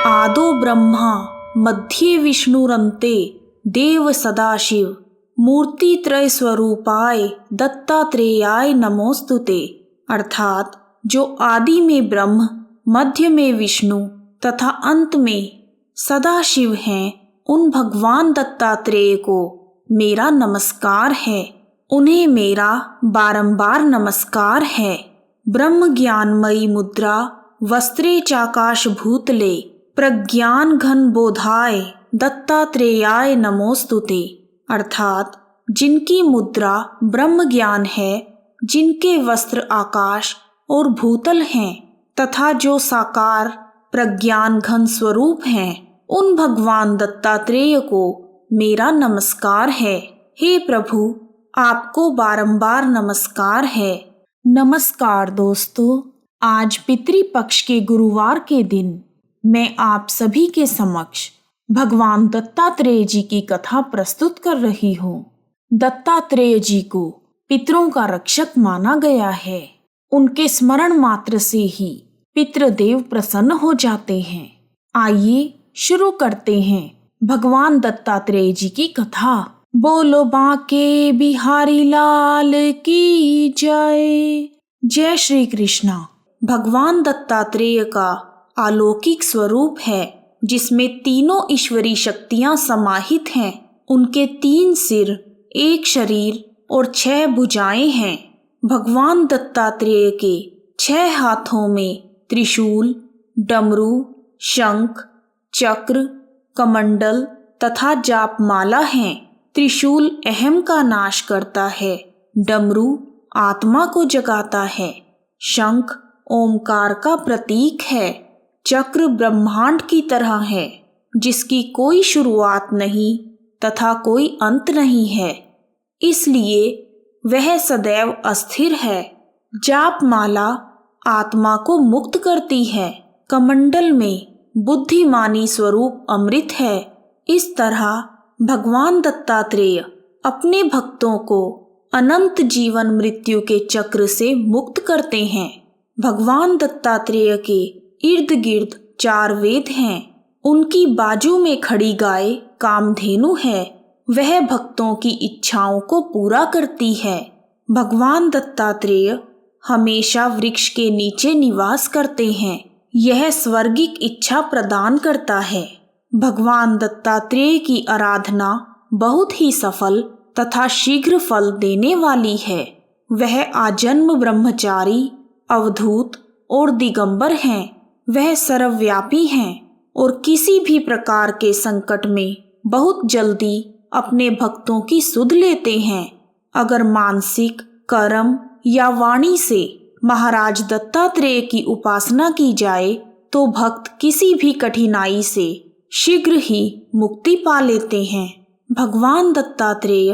आदो ब्रह्मा मध्ये विष्णुरन्ते देव सदाशिव मूर्तित्रय स्वरूपाय दत्तात्रेयाय नमोस्तुते। अर्थात जो आदि में ब्रह्म, मध्य में विष्णु तथा अंत में सदाशिव हैं, उन भगवान दत्तात्रेय को मेरा नमस्कार है। उन्हें मेरा बारंबार नमस्कार है। ब्रह्म ज्ञानमयी मुद्रा वस्त्रे चाकाश भूतले प्रज्ञान घन बोधाय दत्तात्रेयाय नमोस्तुते। अर्थात जिनकी मुद्रा ब्रह्म ज्ञान है, जिनके वस्त्र आकाश और भूतल हैं तथा जो साकार प्रज्ञान घन स्वरूप हैं, उन भगवान दत्तात्रेय को मेरा नमस्कार है। हे प्रभु, आपको बारंबार नमस्कार है। नमस्कार दोस्तों, आज पितृपक्ष के गुरुवार के दिन मैं आप सभी के समक्ष भगवान दत्तात्रेय जी की कथा प्रस्तुत कर रही हूँ। दत्तात्रेय जी को पितरों का रक्षक माना गया है। उनके स्मरण मात्र से ही पितृदेव प्रसन्न हो जाते हैं। आइए शुरू करते हैं भगवान दत्तात्रेय जी की कथा। बोलो बांके बिहारी लाल की जय। जय श्री कृष्णा। भगवान दत्तात्रेय का अलौकिक स्वरूप है, जिसमें तीनों ईश्वरी शक्तियां समाहित हैं। उनके 3 सिर, 1 शरीर और 6 भुजाएं हैं। भगवान दत्तात्रेय के 6 हाथों में त्रिशूल, डमरू, शंख, चक्र, कमंडल तथा जापमाला हैं। त्रिशूल अहम का नाश करता है, डमरू आत्मा को जगाता है, शंख ओमकार का प्रतीक है, चक्र ब्रह्मांड की तरह है, जिसकी कोई शुरुआत नहीं तथा कोई अंत नहीं है, इसलिए वह सदैव अस्थिर है। जापमाला आत्मा को मुक्त करती है। कमंडल में बुद्धिमानी स्वरूप अमृत है। इस तरह भगवान दत्तात्रेय अपने भक्तों को अनंत जीवन मृत्यु के चक्र से मुक्त करते हैं। भगवान दत्तात्रेय के इर्द गिर्द 4 वेद हैं। उनकी बाजू में खड़ी गाय कामधेनु है। वह भक्तों की इच्छाओं को पूरा करती है। भगवान दत्तात्रेय हमेशा वृक्ष के नीचे निवास करते हैं। यह स्वर्गिक इच्छा प्रदान करता है। भगवान दत्तात्रेय की आराधना बहुत ही सफल तथा शीघ्र फल देने वाली है। वह आजन्म ब्रह्मचारी, अवधूत और दिगंबर हैं। वह सर्वव्यापी हैं और किसी भी प्रकार के संकट में बहुत जल्दी अपने भक्तों की सुध लेते हैं। अगर मानसिक, कर्म या वाणी से महाराज दत्तात्रेय की उपासना की जाए तो भक्त किसी भी कठिनाई से शीघ्र ही मुक्ति पा लेते हैं। भगवान दत्तात्रेय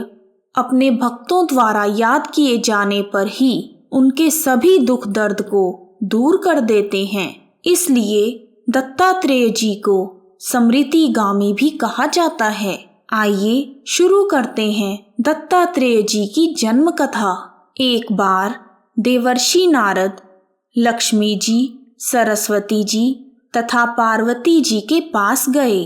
अपने भक्तों द्वारा याद किए जाने पर ही उनके सभी दुख दर्द को दूर कर देते हैं। इसलिए दत्तात्रेय जी को स्मृतिगामी भी कहा जाता है। आइए शुरू करते हैं दत्तात्रेय जी की जन्म कथा। एक बार देवर्षि नारद लक्ष्मी जी, सरस्वती जी तथा पार्वती जी के पास गए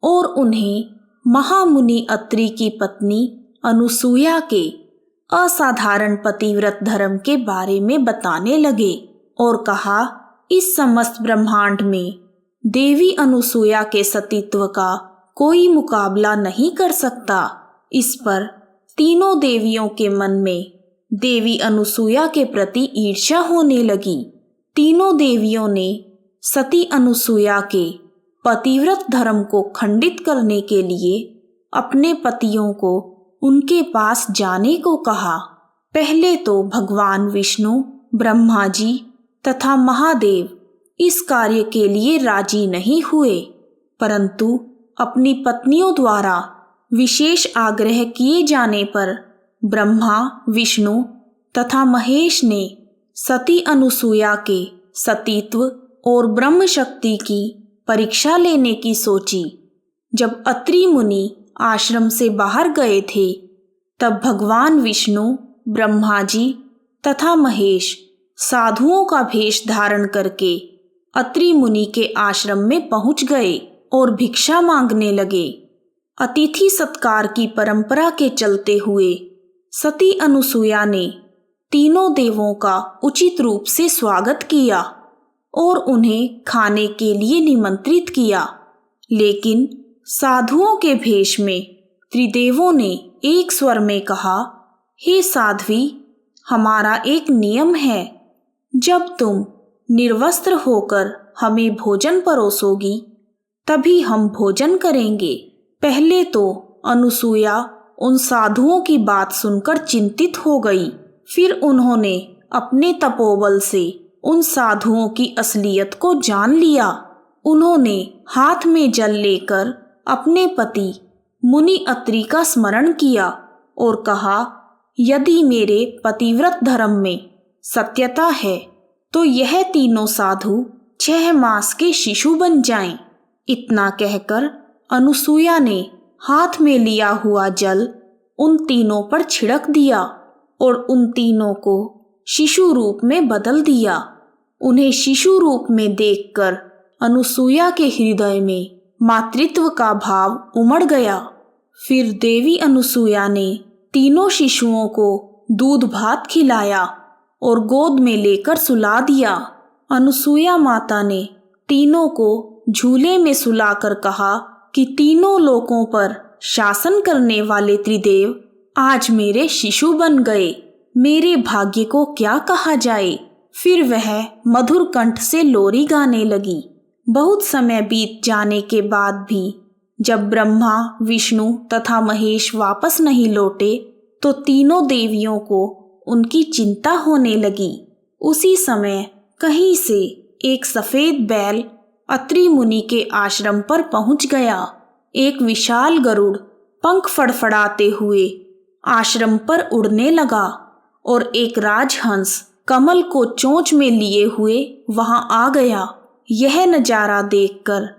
और उन्हें महामुनि अत्रि की पत्नी अनुसूया के असाधारण पतिव्रत धर्म के बारे में बताने लगे और कहा, इस समस्त ब्रह्मांड में देवी अनुसूया के सतीत्व का कोई मुकाबला नहीं कर सकता। इस पर तीनों देवियों के मन में देवी अनुसूया के प्रति ईर्ष्या होने लगी। तीनों देवियों ने सती अनुसूया के पतिव्रत धर्म को खंडित करने के लिए अपने पतियों को उनके पास जाने को कहा। पहले तो भगवान विष्णु, ब्रह्मा जी तथा महादेव इस कार्य के लिए राजी नहीं हुए, परंतु अपनी पत्नियों द्वारा विशेष आग्रह किए जाने पर ब्रह्मा, विष्णु तथा महेश ने सती अनुसूया के सतीत्व और ब्रह्म शक्ति की परीक्षा लेने की सोची। जब अत्रि मुनि आश्रम से बाहर गए थे, तब भगवान विष्णु, ब्रह्मा जी तथा महेश साधुओं का भेष धारण करके अत्रि मुनि के आश्रम में पहुंच गए और भिक्षा मांगने लगे। अतिथि सत्कार की परंपरा के चलते हुए सती अनुसुईया ने तीनों देवों का उचित रूप से स्वागत किया और उन्हें खाने के लिए निमंत्रित किया। लेकिन साधुओं के भेष में त्रिदेवों ने एक स्वर में कहा, हे साध्वी, हमारा एक नियम है, जब तुम निर्वस्त्र होकर हमें भोजन परोसोगी तभी हम भोजन करेंगे। पहले तो अनुसुईया उन साधुओं की बात सुनकर चिंतित हो गई। फिर उन्होंने अपने तपोबल से उन साधुओं की असलियत को जान लिया। उन्होंने हाथ में जल लेकर अपने पति मुनि अत्रि का स्मरण किया और कहा, यदि मेरे पतिव्रत धर्म में सत्यता है तो यह तीनों साधु 6 मास के शिशु बन जाएं। इतना कहकर अनुसुईया ने हाथ में लिया हुआ जल उन तीनों पर छिड़क दिया और उन तीनों को शिशु रूप में बदल दिया। उन्हें शिशु रूप में देखकर अनुसुईया के हृदय में मातृत्व का भाव उमड़ गया। फिर देवी अनुसुईया ने तीनों शिशुओं को दूध भात खिलाया और गोद में लेकर सुला दिया। अनुसुईया माता ने तीनों को झूले में सुलाकर कहा कि तीनों लोकों पर शासन करने वाले त्रिदेव आज मेरे शिशु बन गए, मेरे भाग्य को क्या कहा जाए। फिर वह मधुर कंठ से लोरी गाने लगी। बहुत समय बीत जाने के बाद भी जब ब्रह्मा, विष्णु तथा महेश वापस नहीं लौटे तो तीनों देवियों को उनकी चिंता होने लगी। उसी समय कहीं से एक सफेद बैल अत्रि मुनि के आश्रम पर पहुंच गया। एक विशाल गरुड़ पंख फड़फड़ाते हुए आश्रम पर उड़ने लगा और एक राजहंस कमल को चोंच में लिए हुए वहां आ गया। यह नजारा देखकर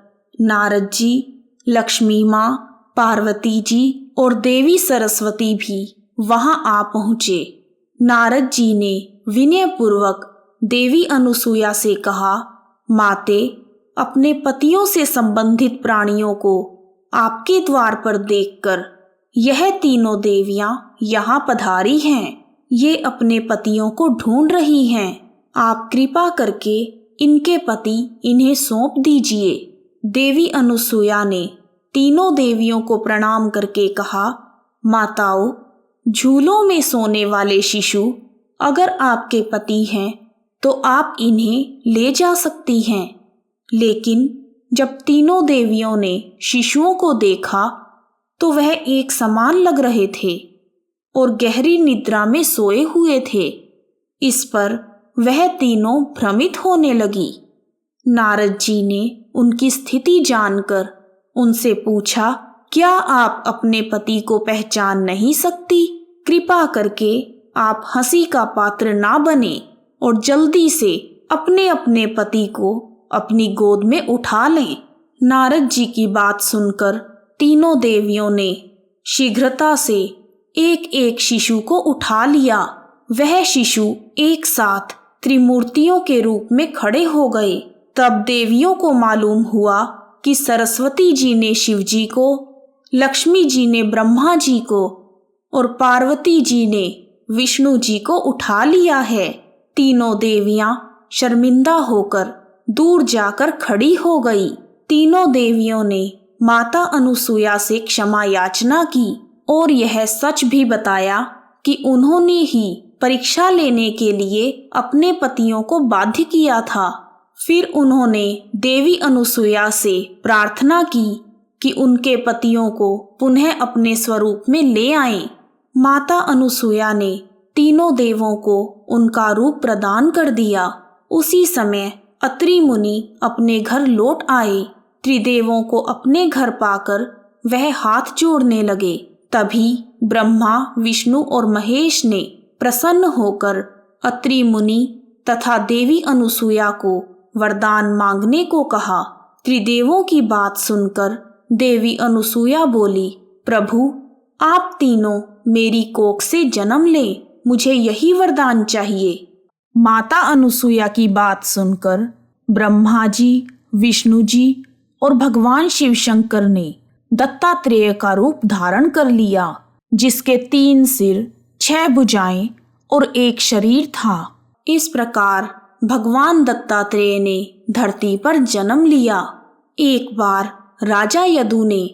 नारद जी, लक्ष्मी माँ, पार्वती जी और देवी सरस्वती भी वहां आ पहुँचे। नारद जी ने विनयपूर्वक देवी अनुसुईया से कहा, माते, अपने पतियों से संबंधित प्राणियों को आपके द्वार पर देखकर यह तीनों देवियां यहाँ पधारी हैं। ये अपने पतियों को ढूंढ रही हैं। आप कृपा करके इनके पति इन्हें सौंप दीजिए। देवी अनुसुईया ने तीनों देवियों को प्रणाम करके कहा, माताओं, झूलों में सोने वाले शिशु अगर आपके पति हैं तो आप इन्हें ले जा सकती हैं। लेकिन जब तीनों देवियों ने शिशुओं को देखा तो वह एक समान लग रहे थे और गहरी निद्रा में सोए हुए थे। इस पर वह तीनों भ्रमित होने लगी। नारद जी ने उनकी स्थिति जानकर उनसे पूछा, क्या आप अपने पति को पहचान नहीं सकती? कृपा करके आप हंसी का पात्र ना बने और जल्दी से अपने अपने पति को अपनी गोद में उठा लें। नारद जी की बात सुनकर तीनों देवियों ने शीघ्रता से एक एक शिशु को उठा लिया। वह शिशु एक साथ त्रिमूर्तियों के रूप में खड़े हो गए। तब देवियों को मालूम हुआ कि सरस्वती जी ने शिव जी को, लक्ष्मी जी ने ब्रह्मा जी को और पार्वती जी ने विष्णु जी को उठा लिया है। तीनों देवियां शर्मिंदा होकर दूर जाकर खड़ी हो गई। तीनों देवियों ने माता अनुसुईया से क्षमा याचना की और यह सच भी बताया कि उन्होंने ही परीक्षा लेने के लिए अपने पतियों को बाध्य किया था। फिर उन्होंने देवी अनुसुईया से प्रार्थना की कि उनके पतियों को पुनः अपने स्वरूप में ले आएं। माता अनुसुईया ने तीनों देवों को उनका रूप प्रदान कर दिया। उसी समय अत्रि मुनि अपने घर लौट आए। त्रिदेवों को अपने घर पाकर वह हाथ जोड़ने लगे। तभी ब्रह्मा, विष्णु और महेश ने प्रसन्न होकर अत्रि मुनि तथा देवी अनुसुईया को वरदान मांगने को कहा। त्रिदेवों की बात सुनकर देवी अनुसुईया बोली, प्रभु, आप तीनों मेरी कोख से जन्म लें, मुझे यही वरदान चाहिए। माता अनुसुईया की बात सुनकर ब्रह्मा जी, विष्णु जी और भगवान शिव शंकर ने दत्तात्रेय का रूप धारण कर लिया, जिसके 3 सिर, 6 भुजाएं और 1 शरीर था। इस प्रकार भगवान दत्तात्रेय ने धरती पर जन्म लिया। एक बार राजा यदु ने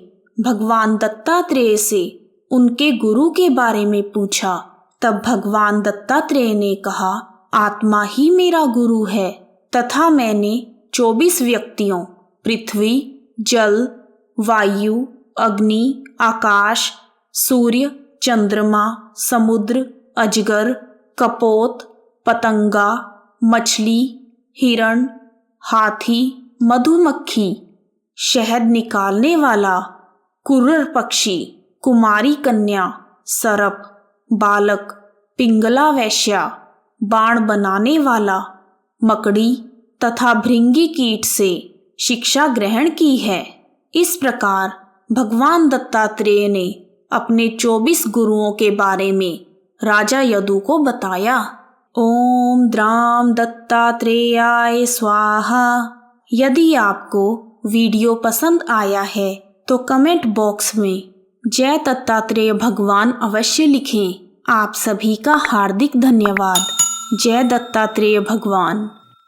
भगवान दत्तात्रेय से उनके गुरु के बारे में पूछा। तब भगवान दत्तात्रेय ने कहा, आत्मा ही मेरा गुरु है तथा मैंने 24 व्यक्तियों पृथ्वी, जल, वायु, अग्नि, आकाश, सूर्य, चंद्रमा, समुद्र, अजगर, कपोत, पतंगा, मछली, हिरण, हाथी, मधुमक्खी, शहद निकालने वाला, कुर्र पक्षी, कुमारी कन्या, सर्प, बालक, पिंगला वैश्या, बाण बनाने वाला, मकड़ी तथा भृंगी कीट से शिक्षा ग्रहण की है। इस प्रकार भगवान दत्तात्रेय ने अपने 24 गुरुओं के बारे में राजा यदु को बताया। ओम द्राम दत्तात्रेयाय स्वाहा। यदि आपको वीडियो पसंद आया है तो कमेंट बॉक्स में जय दत्तात्रेय भगवान अवश्य लिखें। आप सभी का हार्दिक धन्यवाद। जय दत्तात्रेय भगवान।